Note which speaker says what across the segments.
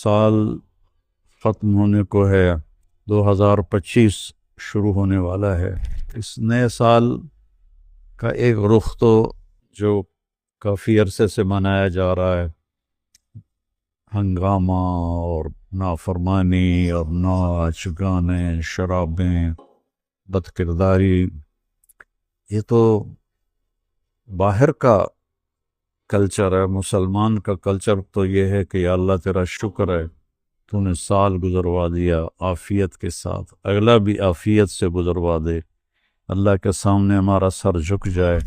Speaker 1: سال ختم ہونے کو ہے، 2025 شروع ہونے والا ہے۔ اس نئے سال کا ایک رخ تو جو کافی عرصے سے منایا جا رہا ہے، ہنگامہ اور نافرمانی اور ناچ گانے، شرابیں، بد کرداری، یہ تو باہر کا کلچر ہے۔ مسلمان کا کلچر تو یہ ہے کہ یا اللہ تیرا شکر ہے تو نے سال گزروا دیا عافیت کے ساتھ، اگلا بھی عافیت سے گزروا دے، اللہ کے سامنے ہمارا سر جھک جائے،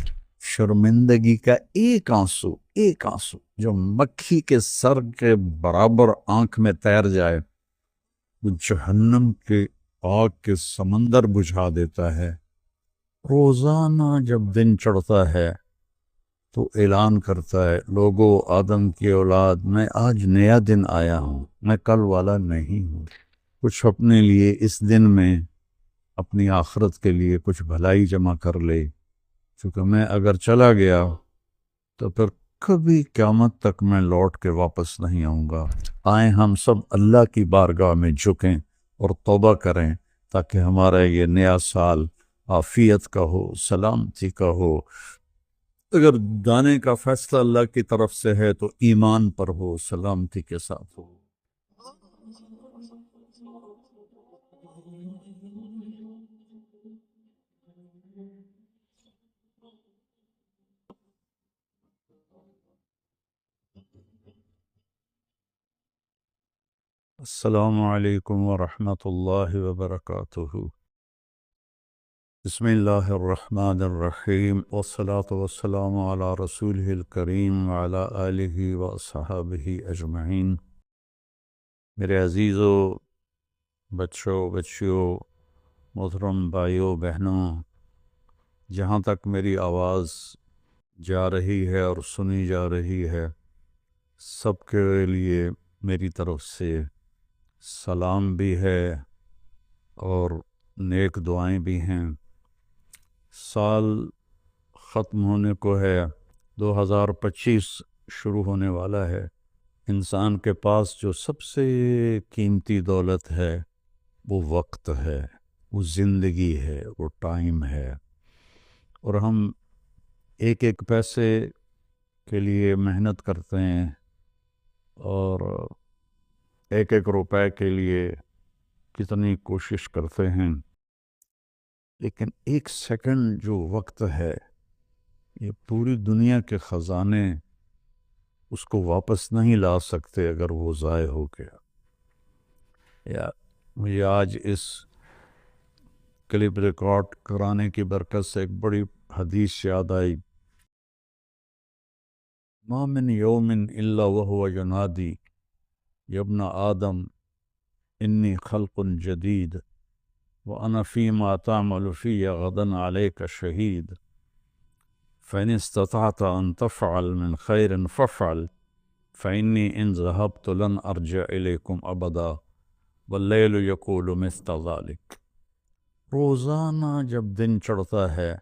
Speaker 1: شرمندگی کا ایک آنسو جو مکھی کے سر کے برابر آنکھ میں تیر جائے، وہ جہنم کے آگ کے سمندر بجھا دیتا ہے۔ روزانہ جب دن چڑھتا ہے تو اعلان کرتا ہے، لوگو آدم کی اولاد، میں آج نیا دن آیا ہوں، میں کل والا نہیں ہوں۔ کچھ اپنے لیے اس دن میں اپنی آخرت کے لیے کچھ بھلائی جمع کر لے، چونکہ میں اگر چلا گیا تو پھر کبھی قیامت تک میں لوٹ کے واپس نہیں آؤں گا۔ آئیں ہم سب اللہ کی بارگاہ میں جھکیں اور توبہ کریں تاکہ ہمارا یہ نیا سال عافیت کا ہو، سلامتی کا ہو۔ اگر جانے کا فیصلہ اللہ کی طرف سے ہے تو ایمان پر ہو، سلامتی کے ساتھ ہو۔ السلام علیکم ورحمۃ اللہ وبرکاتہ۔ بسم اللہ الرحمن الرحیم، والصلاة والسلام علی رسولہ الکریم وعلی آلہ واصحابہ اجمعین۔ میرے عزیزو، بچوں، بچیوں، محترم بھائیوں، بہنوں، جہاں تک میری آواز جا رہی ہے اور سنی جا رہی ہے، سب کے لیے میری طرف سے سلام بھی ہے اور نیک دعائیں بھی ہیں۔ سال ختم ہونے کو ہے، 2025 شروع ہونے والا ہے۔ انسان کے پاس جو سب سے قیمتی دولت ہے وہ وقت ہے، وہ زندگی ہے، وہ ٹائم ہے، اور ہم ایک ایک پیسے کے لیے محنت کرتے ہیں اور ایک ایک روپے کے لیے کتنی کوشش کرتے ہیں، لیکن ایک سیکنڈ جو وقت ہے، یہ پوری دنیا کے خزانے اس کو واپس نہیں لا سکتے اگر وہ ضائع ہو گیا۔ یا مجھے آج اس کلپ ریکارڈ کرانے کی برکت سے ایک بڑی حدیث یاد آئی، ما من یوم الا وهو ینادی یا ابن آدم انی خلق جدید وَأَنَا فِي مَا تَعْمَلُ فِيَّ غَدًا عَلَيْكَ شَهِيدٌ فَإِنِ اسْتَطَعْتَ أَن تَفْعَلَ مِنْ خَيْرٍ فَافْعَلْ فَإِنِّي إِنْ ذَهَبْتُ لَنْ أَرْجِعَ إِلَيْكُمْ أَبَدًا وَاللَّيْلُ يَقُولُ مِثْلَ ذَلِكَ۔ روزانہ جب دن چڑھتا ہے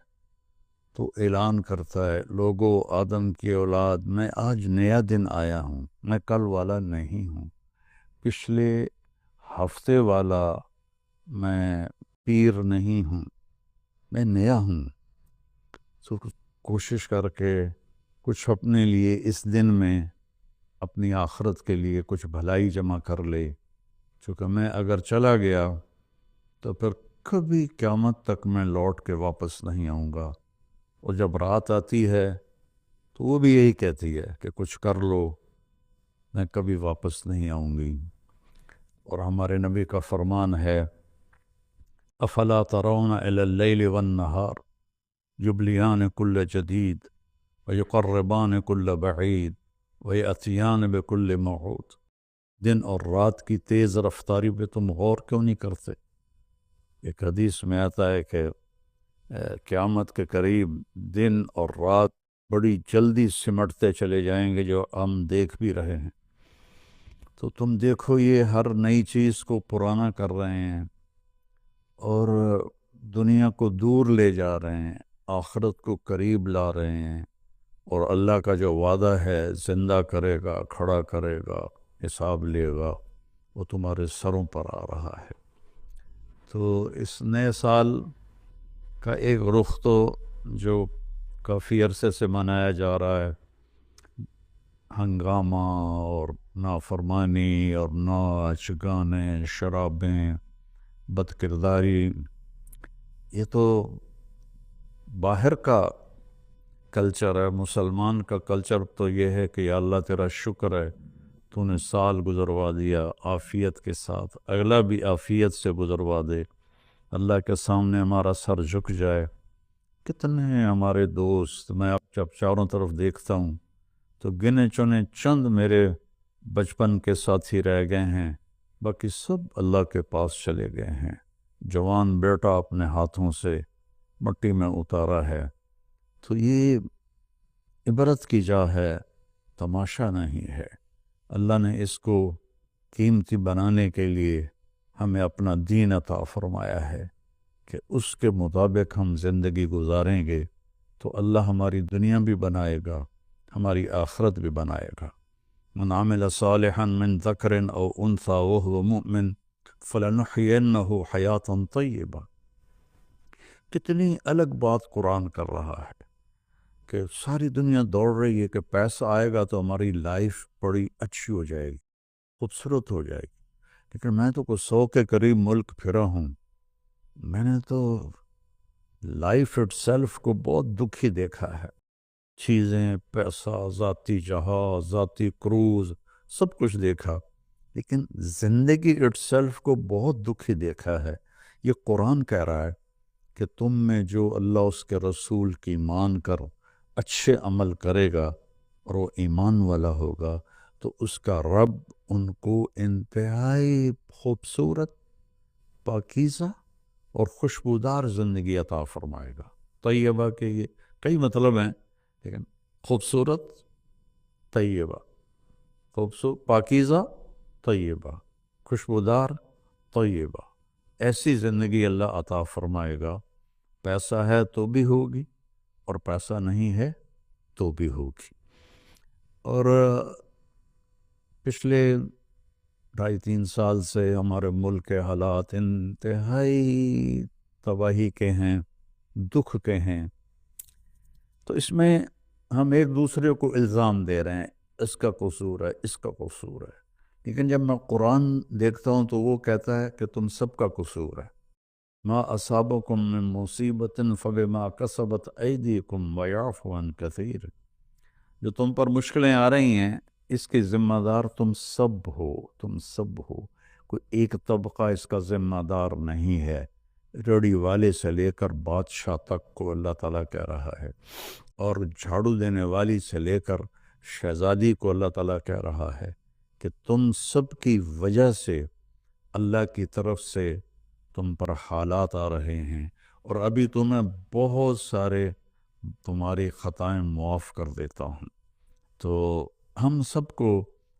Speaker 1: تو اعلان کرتا ہے، لوگو آدم کی اولاد، میں آج نیا دن آیا ہوں، میں کل والا نہیں ہوں، پچھلے ہفتے والا میں پیر نہیں ہوں، میں نیا ہوں۔ تو کوشش کر کے کچھ اپنے لیے اس دن میں اپنی آخرت کے لیے کچھ بھلائی جمع کر لے، چونکہ میں اگر چلا گیا تو پھر کبھی قیامت تک میں لوٹ کے واپس نہیں آؤں گا۔ اور جب رات آتی ہے تو وہ بھی یہی کہتی ہے کہ کچھ کر لو، میں کبھی واپس نہیں آؤں گی۔ اور ہمارے نبی کا فرمان ہے، افلا ترون الی اللیل والنہار یبلیان کل جدید ویقربان کل بعید ویأتیان بکل موعود۔ دن اور رات کی تیز رفتاری پہ تم غور کیوں نہیں کرتے؟ ایک حدیث میں آتا ہے کہ قیامت کے قریب دن اور رات بڑی جلدی سمٹتے چلے جائیں گے، جو ہم دیکھ بھی رہے ہیں۔ تو تم دیکھو، یہ ہر نئی چیز کو پرانا کر رہے ہیں اور دنیا کو دور لے جا رہے ہیں، آخرت کو قریب لا رہے ہیں، اور اللہ کا جو وعدہ ہے، زندہ کرے گا، کھڑا کرے گا، حساب لے گا وہ تمہارے سروں پر آ رہا ہے۔ تو اس نئے سال کا ایک رخ تو جو کافی عرصے سے منایا جا رہا ہے، ہنگامہ اور نافرمانی اور ناچ گانے شرابیں بد کرداری، یہ تو باہر کا کلچر ہے۔ مسلمان کا کلچر تو یہ ہے کہ یا اللہ تیرا شکر ہے تو نے سال گزروا دیا عافیت کے ساتھ، اگلا بھی عافیت سے گزروا دے، اللہ کے سامنے ہمارا سر جھک جائے۔ کتنے ہمارے دوست، میں اب جب چاروں طرف دیکھتا ہوں تو گنے چنے چند میرے بچپن کے ساتھی رہ گئے ہیں، باقی سب اللہ کے پاس چلے گئے ہیں۔ جوان بیٹا اپنے ہاتھوں سے مٹی میں اتارا ہے۔ تو یہ عبرت کی جا ہے، تماشا نہیں ہے۔ اللہ نے اس کو قیمتی بنانے کے لیے ہمیں اپنا دین عطا فرمایا ہے کہ اس کے مطابق ہم زندگی گزاریں گے تو اللہ ہماری دنیا بھی بنائے گا، ہماری آخرت بھی بنائے گا۔ من عمل صالحا من ذکر او انثى وهو مؤمن فلنحینہ حیاتا طیبہ۔ کتنی الگ بات قرآن کر رہا ہے کہ ساری دنیا دوڑ رہی ہے کہ پیسہ آئے گا تو ہماری لائف بڑی اچھی ہو جائے گی، خوبصورت ہو جائے گی، لیکن میں تو کوئی 100 کے قریب ملک پھرا ہوں، میں نے تو لائف اٹ سیلف کو بہت دکھی دیکھا ہے۔ چیزیں، پیسہ، ذاتی جہاز، ذاتی کروز، سب کچھ دیکھا، لیکن زندگی اٹ سیلف کو بہت دکھی دیکھا ہے۔ یہ قرآن کہہ رہا ہے کہ تم میں جو اللہ اس کے رسول کی مان کر اچھے عمل کرے گا اور وہ ایمان والا ہوگا تو اس کا رب ان کو انتہائی خوبصورت، پاکیزہ اور خوشبودار زندگی عطا فرمائے گا۔ طیبہ کے یہ کئی مطلب ہیں، لیکن خوبصورت، طیبہ، خوبصورت، پاکیزہ، طیبہ، خوشبودار، طیبہ، ایسی زندگی اللہ عطا فرمائے گا۔ پیسہ ہے تو بھی ہوگی اور پیسہ نہیں ہے تو بھی ہوگی۔ اور پچھلے 2.5-3 سال سے ہمارے ملک کے حالات انتہائی تباہی کے ہیں، دکھ کے ہیں، تو اس میں ہم ایک دوسرے کو الزام دے رہے ہیں، اس کا قصور ہے، اس کا قصور ہے، لیکن جب میں قرآن دیکھتا ہوں تو وہ کہتا ہے کہ تم سب کا قصور ہے۔ ما اصابکم من مصیبت فبما کسبت ایدیکم ویعفو عن کثیر۔ جو تم پر مشکلیں آ رہی ہیں اس کے ذمہ دار تم سب ہو، تم سب ہو، کوئی ایک طبقہ اس کا ذمہ دار نہیں ہے۔ ریڑھی والے سے لے کر بادشاہ تک کو اللہ تعالیٰ کہہ رہا ہے، اور جھاڑو دینے والی سے لے کر شہزادی کو اللہ تعالیٰ کہہ رہا ہے کہ تم سب کی وجہ سے اللہ کی طرف سے تم پر حالات آ رہے ہیں، اور ابھی تمہیں بہت سارے تمہاری خطائیں معاف کر دیتا ہوں۔ تو ہم سب کو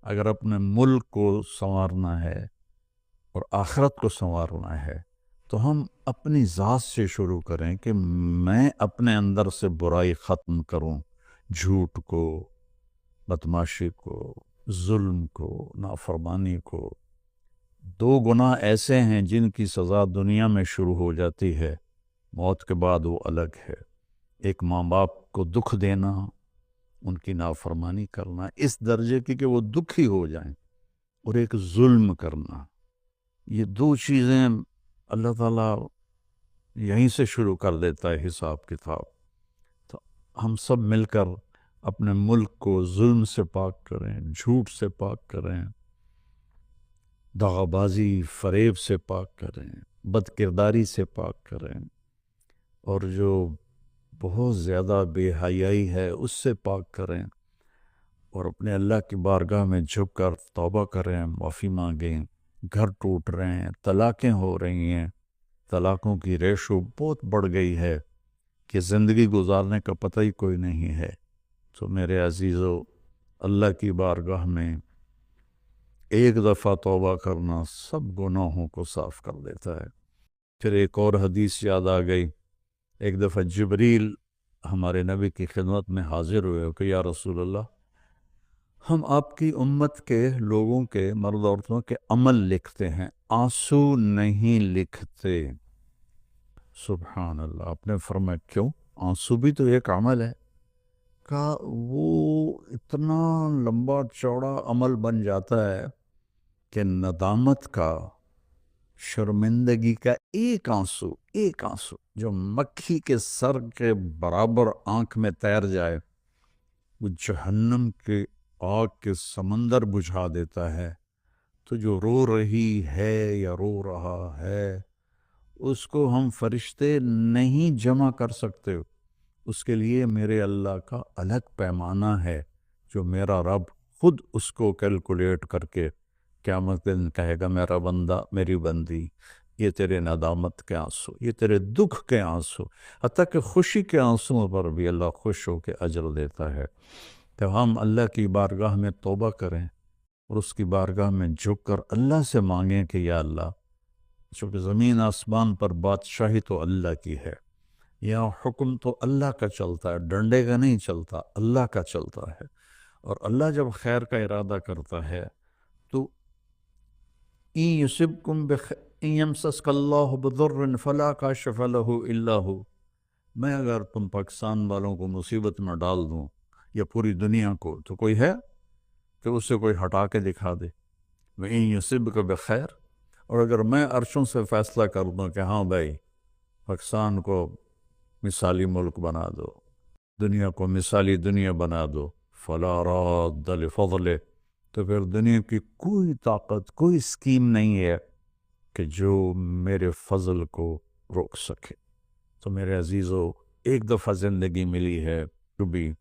Speaker 1: اگر اپنے ملک کو سنوارنا ہے اور آخرت کو سنوارنا ہے تو ہم اپنی ذات سے شروع کریں کہ میں اپنے اندر سے برائی ختم کروں، جھوٹ کو، بدمعاشی کو، ظلم کو، نافرمانی کو۔ 2 گناہ ایسے ہیں جن کی سزا دنیا میں شروع ہو جاتی ہے، موت کے بعد وہ الگ ہے۔ ایک ماں باپ کو دکھ دینا، ان کی نافرمانی کرنا اس درجے کی کہ وہ دکھی ہو جائیں، اور ایک ظلم کرنا، یہ 2 چیزیں اللہ تعالیٰ یہیں سے شروع کر دیتا ہے حساب کتاب۔ تو ہم سب مل کر اپنے ملک کو ظلم سے پاک کریں، جھوٹ سے پاک کریں، دغا بازی، فریب سے پاک کریں، بد کرداری سے پاک کریں، اور جو بہت زیادہ بے حیائی ہے اس سے پاک کریں، اور اپنے اللہ کی بارگاہ میں جھک کر توبہ کریں، معافی مانگیں۔ گھر ٹوٹ رہے ہیں، طلاقیں ہو رہی ہیں، طلاقوں کی ریشو بہت بڑھ گئی ہے کہ زندگی گزارنے کا پتہ ہی کوئی نہیں ہے۔ تو میرے عزیزو، اللہ کی بارگاہ میں ایک دفعہ توبہ کرنا سب گناہوں کو صاف کر دیتا ہے۔ پھر ایک اور حدیث یاد آ گئی، ایک دفعہ جبریل ہمارے نبی کی خدمت میں حاضر ہوئے کہ یا رسول اللہ، ہم آپ کی امت کے لوگوں کے مرد عورتوں کے عمل لکھتے ہیں، آنسو نہیں لکھتے۔ سبحان اللہ، آپ نے فرمایا کیوں؟ آنسو بھی تو ایک عمل ہے۔ کہا وہ اتنا لمبا چوڑا عمل بن جاتا ہے کہ ندامت کا، شرمندگی کا ایک آنسو جو مکھی کے سر کے برابر آنکھ میں تیر جائے، وہ جہنم کے آگ کے سمندر بجھا دیتا ہے۔ تو جو رو رہی ہے یا رو رہا ہے، اس کو ہم فرشتے نہیں جمع کر سکتے۔ اس کے لیے میرے اللہ کا الگ پیمانہ ہے، جو میرا رب خود اس کو کیلکولیٹ کر کے قیامت دن کہے گا، میرا بندہ، میری بندی، یہ تیرے ندامت کے آنسو، یہ تیرے دکھ کے آنسو، حتیٰ کہ خوشی کے آنسوں پر بھی اللہ خوش ہو کے اجر دیتا ہے۔ تو ہم اللہ کی بارگاہ میں توبہ کریں اور اس کی بارگاہ میں جھک کر اللہ سے مانگیں کہ یا اللہ، چونکہ زمین آسمان پر بادشاہی تو اللہ کی ہے، یہاں حکم تو اللہ کا چلتا ہے، ڈنڈے کا نہیں چلتا، اللہ کا چلتا ہے۔ اور اللہ جب خیر کا ارادہ کرتا ہے تو إِن يُصِبْكُمْ إِن يَمْسَسْكَ اللَّهُ بِضُرٍّ فَلَا كَاشِفَ لَهُ إِلَّا هُوَ۔ میں اگر تم پاکستان والوں کو مصیبت میں ڈال دوں یا پوری دنیا کو، تو کوئی ہے کہ اسے کوئی ہٹا کے دکھا دے؟ وَإِن يُصِبْكَ بِخَيْرٍ، اور اگر میں عرشوں سے فیصلہ کر دوں کہ ہاں بھائی، پاکستان کو مثالی ملک بنا دو، دنیا کو مثالی دنیا بنا دو، فَلَا رَادَّ لِفَضْلِهِ، تو پھر دنیا کی کوئی طاقت، کوئی اسکیم نہیں ہے کہ جو میرے فضل کو روک سکے۔ تو میرے عزیزو، ایک دفعہ زندگی ملی ہے بھی،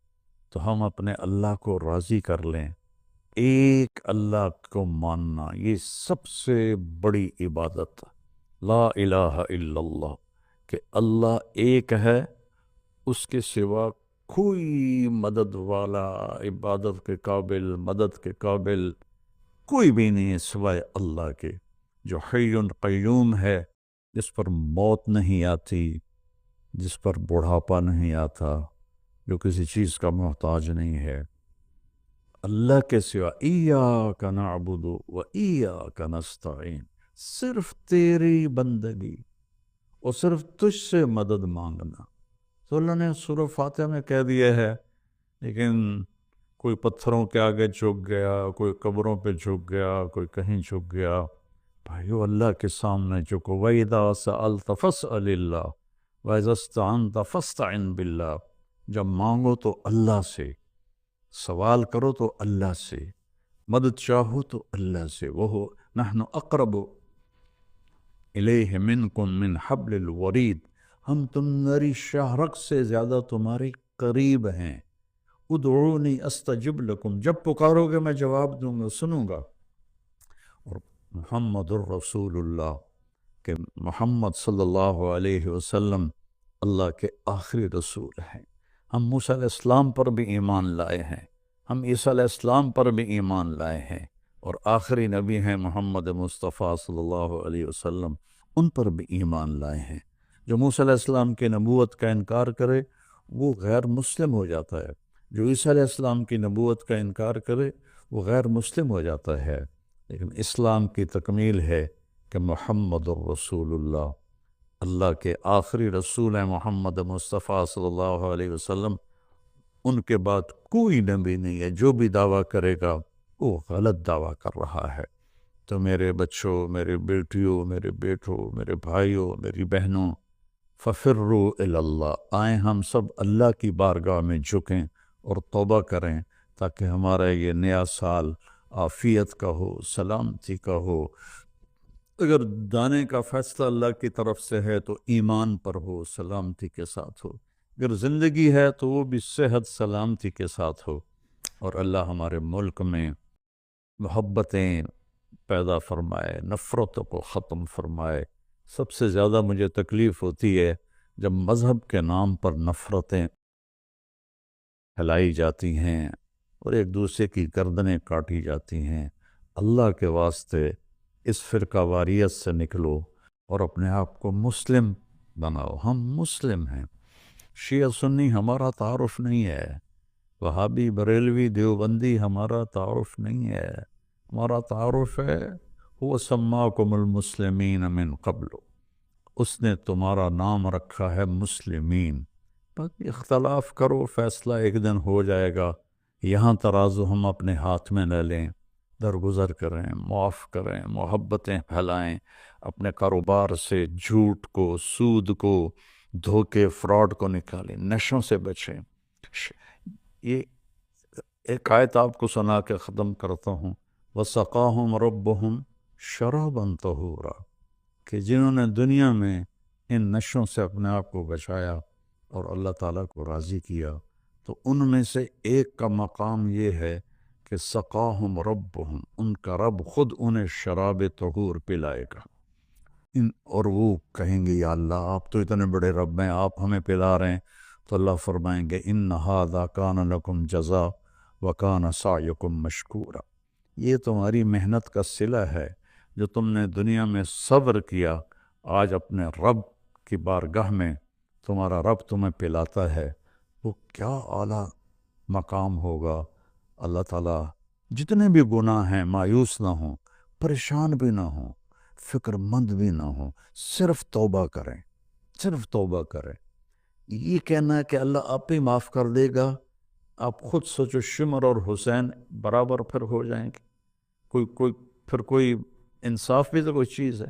Speaker 1: تو ہم اپنے اللہ کو راضی کر لیں۔ ایک اللہ کو ماننا، یہ سب سے بڑی عبادت، لا الہ الا اللہ، کہ اللہ ایک ہے، اس کے سوا کوئی مدد والا، عبادت کے قابل، مدد کے قابل کوئی بھی نہیں ہے سوائے اللہ کے، جو حی قیوم ہے، جس پر موت نہیں آتی، جس پر بڑھاپا نہیں آتا، جو کسی چیز کا محتاج نہیں ہے۔ اللہ کے سوا ایاک نعبد و ایاک نستعین، صرف تیری بندگی اور صرف تجھ سے مدد مانگنا۔ تو اللہ نے سورہ فاتحہ میں کہہ دیا ہے، لیکن کوئی پتھروں کے آگے جھک گیا، کوئی قبروں پہ جھک گیا، کوئی کہیں جھک گیا۔ بھائیو، اللہ کے سامنے جھکو۔ وَإِذَا سَأَلْتَ فَاسْأَلِ اللَّهَ وَإِذَا اسْتَعَنْتَ فَاسْتَعِنْ بِاللَّهِ، جب مانگو تو اللہ سے، سوال کرو تو اللہ سے، مدد چاہو تو اللہ سے۔ وہ نحن اقرب الیہ منکم من حبل الورید، ہم تمہاری شاہرگ سے زیادہ تمہارے قریب ہیں۔ ادعونی استجب لکم، جب پکارو گے میں جواب دوں گا، سنوں گا۔ اور محمد الرسول اللہ، کہ محمد صلی اللہ علیہ وسلم اللہ کے آخری رسول ہیں۔ ہم موسیٰ علیہ السلام پر بھی ایمان لائے ہیں، ہم عیسیٰ علیہ السلام پر بھی ایمان لائے ہیں، اور آخری نبی ہیں محمد مصطفیٰ صلی اللہ علیہ وسلم، ان پر بھی ایمان لائے ہیں۔ جو موسیٰ علیہ السلام کی نبوت کا انکار کرے وہ غیر مسلم ہو جاتا ہے، جو عیسیٰ علیہ السلام کی نبوت کا انکار کرے وہ غیر مسلم ہو جاتا ہے۔ لیکن اسلام کی تکمیل ہے کہ محمد الرسول اللہ، اللہ کے آخری رسول ہیں محمد مصطفیٰ صلی اللہ علیہ وسلم، ان کے بعد کوئی نبی نہیں ہے۔ جو بھی دعویٰ کرے گا وہ غلط دعویٰ کر رہا ہے۔ تو میرے بچوں، میرے بیٹیوں، میرے بیٹوں، میرے بھائیوں، میری بہنوں، ففروا الی اللہ، آئیں ہم سب اللہ کی بارگاہ میں جھکیں اور توبہ کریں، تاکہ ہمارا یہ نیا سال عافیت کا ہو، سلامتی کا ہو۔ اگر دانے کا فیصلہ اللہ کی طرف سے ہے تو ایمان پر ہو، سلامتی کے ساتھ ہو۔ اگر زندگی ہے تو وہ بھی صحت سلامتی کے ساتھ ہو، اور اللہ ہمارے ملک میں محبتیں پیدا فرمائے، نفرتوں کو ختم فرمائے۔ سب سے زیادہ مجھے تکلیف ہوتی ہے جب مذہب کے نام پر نفرتیں پھیلائی جاتی ہیں اور ایک دوسرے کی گردنیں کاٹی جاتی ہیں۔ اللہ کے واسطے اس فرقہ واریت سے نکلو اور اپنے آپ کو مسلم بناؤ۔ ہم مسلم ہیں، شیعہ سنی ہمارا تعارف نہیں ہے، وہابی بریلوی دیوبندی ہمارا تعارف نہیں ہے، ہمارا تعارف ہے وہ سماکم المسلمین من قبل، اس نے تمہارا نام رکھا ہے مسلمین۔ بس اختلاف کرو، فیصلہ ایک دن ہو جائے گا، یہاں ترازو ہم اپنے ہاتھ میں لے لیں، درگزر کریں، معاف کریں، محبتیں پھیلائیں، اپنے کاروبار سے جھوٹ کو، سود کو، دھوکے، فراڈ کو نکالیں، نشوں سے بچیں۔ یہ ایک آیت آپ کو سنا کے ختم کرتا ہوں، وَسَقَاهُمْ رَبُّهُمْ شَرَابًا طَهُورًا، کہ جنہوں نے دنیا میں ان نشوں سے اپنے آپ کو بچایا اور اللہ تعالیٰ کو راضی کیا، تو ان میں سے ایک کا مقام یہ ہے کہ سقاہم ربہم، ان کا رب خود انہیں شراب طہور پلائے گا۔ اور وہ کہیں گے یا اللہ آپ تو اتنے بڑے رب ہیں، آپ ہمیں پلا رہے ہیں، تو اللہ فرمائیں گے ان ھذا کان لکم جزاء وکان سعیکم مشکورا، یہ تمہاری محنت کا صلہ ہے، جو تم نے دنیا میں صبر کیا، آج اپنے رب کی بارگاہ میں تمہارا رب تمہیں پلاتا ہے، وہ کیا اعلیٰ مقام ہوگا۔ اللہ تعالیٰ جتنے بھی گناہ ہیں مایوس نہ ہوں، پریشان بھی نہ ہوں، فکر مند بھی نہ ہوں، صرف توبہ کریں، صرف توبہ کریں۔ یہ کہنا ہے کہ اللہ آپ ہی معاف کر دے گا، آپ خود سوچو شمر اور حسین برابر پھر ہو جائیں گے، کوئی انصاف بھی تو کوئی چیز ہے۔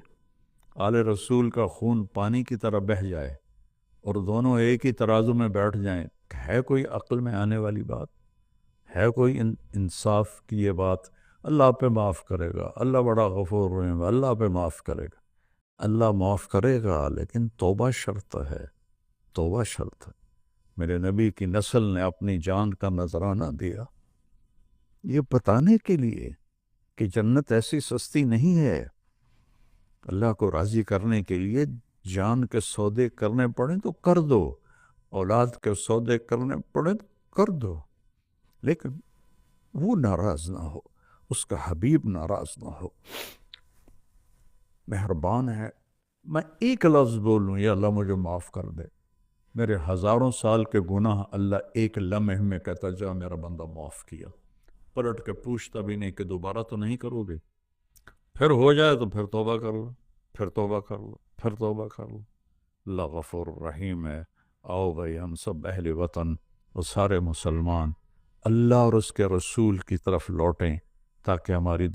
Speaker 1: آل رسول کا خون پانی کی طرح بہہ جائے اور دونوں ایک ہی ترازو میں بیٹھ جائیں، ہے کوئی عقل میں آنے والی بات؟ ہے کوئی انصاف کی یہ بات؟ اللہ پہ معاف کرے گا، اللہ بڑا غفور رحیم، اللہ پہ معاف کرے گا، اللہ معاف کرے گا، لیکن توبہ شرط ہے، توبہ شرط ہے۔ میرے نبی کی نسل نے اپنی جان کا نذرانہ دیا یہ بتانے کے لیے کہ جنت ایسی سستی نہیں ہے، اللہ کو راضی کرنے کے لیے جان کے سودے کرنے پڑیں تو کر دو، اولاد کے سودے کرنے پڑیں تو کر دو، لیکن وہ ناراض نہ ہو، اس کا حبیب ناراض نہ ہو۔ مہربان ہے، میں ایک لفظ بولوں یا اللہ مجھے معاف کر دے، میرے ہزاروں سال کے گناہ اللہ ایک لمحے میں کہتا جا میرا بندہ معاف کیا، پلٹ کے پوچھتا بھی نہیں کہ دوبارہ تو نہیں کرو گے، پھر ہو جائے تو پھر توبہ کر لو، پھر توبہ کر لو، پھر توبہ کر لو۔ اللہ غفور رحیم ہے۔ آؤ بھائی ہم سب اہل وطن اور سارے مسلمان اللہ اور اس کے رسول کی طرف لوٹیں، تاکہ ہماری